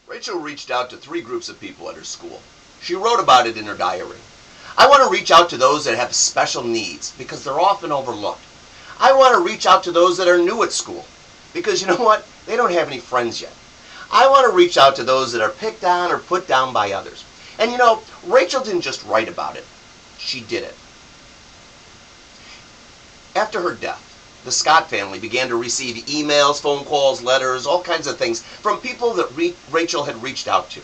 Rachel reached out to 3 groups of people at her school. She wrote about it in her diary. I want to reach out to those that have special needs because they're often overlooked. I want to reach out to those that are new at school because you know what? They don't have any friends yet. I want to reach out to those that are picked on or put down by others. And you know, Rachel didn't just write about it. She did it. After her death, the Scott family began to receive emails, phone calls, letters, all kinds of things from people that Rachel had reached out to.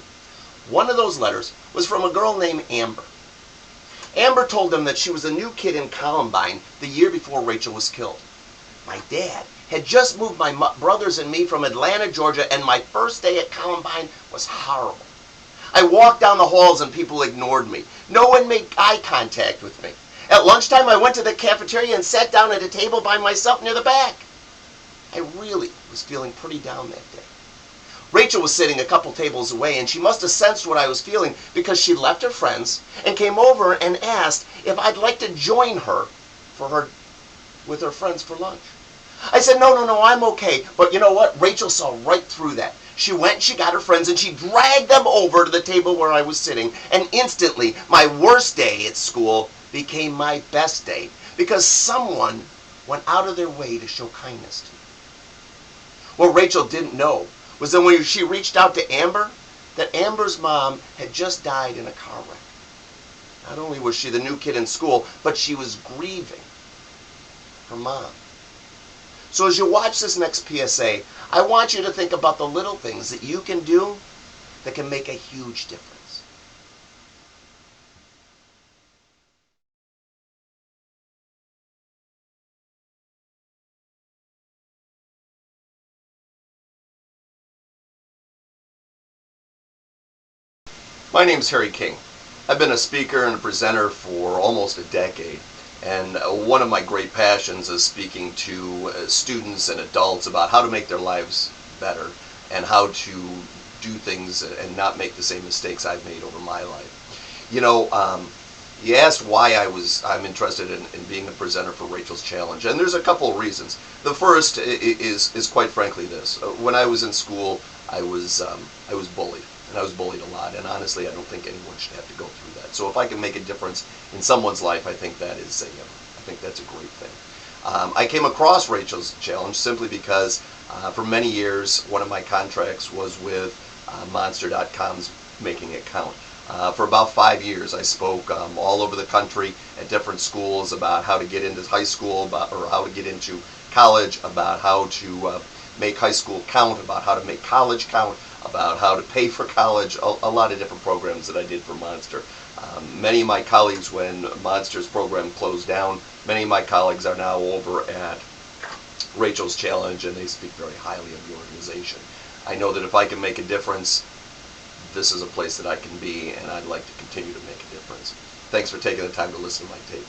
One of those letters was from a girl named Amber. Amber told them that she was a new kid in Columbine the year before Rachel was killed. My dad had just moved my brothers and me from Atlanta, Georgia, and my first day at Columbine was horrible. I walked down the halls and people ignored me. No one made eye contact with me. At lunchtime, I went to the cafeteria and sat down at a table by myself near the back. I really was feeling pretty down that day. Rachel was sitting a couple tables away, and she must have sensed what I was feeling because she left her friends and came over and asked if I'd like to join her with her friends for lunch. I said, no, I'm okay. But you know what? Rachel saw right through that. She went, she got her friends, and she dragged them over to the table where I was sitting. And instantly, my worst day at school became my best day because someone went out of their way to show kindness to me. What Rachel didn't know was that when she reached out to Amber, that Amber's mom had just died in a car wreck. Not only was she the new kid in school, but she was grieving her mom. So as you watch this next PSA, I want you to think about the little things that you can do that can make a huge difference. My name's Harry King. I've been a speaker and a presenter for almost a decade. And one of my great passions is speaking to students and adults about how to make their lives better and how to do things and not make the same mistakes I've made over my life. You asked why I'm interested in being a presenter for Rachel's Challenge, and there's a couple of reasons. The first is quite frankly this: when I was in school, I was bullied, and I was bullied a lot. And honestly, I don't think anyone should have to go through that. So if I can make a difference in someone's life, I think that's a great thing. I came across Rachel's Challenge simply because for many years one of my contracts was with Monster.com's Making It Count. For about 5 years, I spoke all over the country at different schools about how to get into high school, or how to get into college, about how to make high school count, about how to make college count, about how to pay for college, a lot of different programs that I did for Monster. Many of my colleagues, when Monster's program closed down, many of my colleagues are now over at Rachel's Challenge, and they speak very highly of the organization. I know that if I can make a difference, this is a place that I can be, and I'd like to continue to make a difference. Thanks for taking the time to listen to my tape.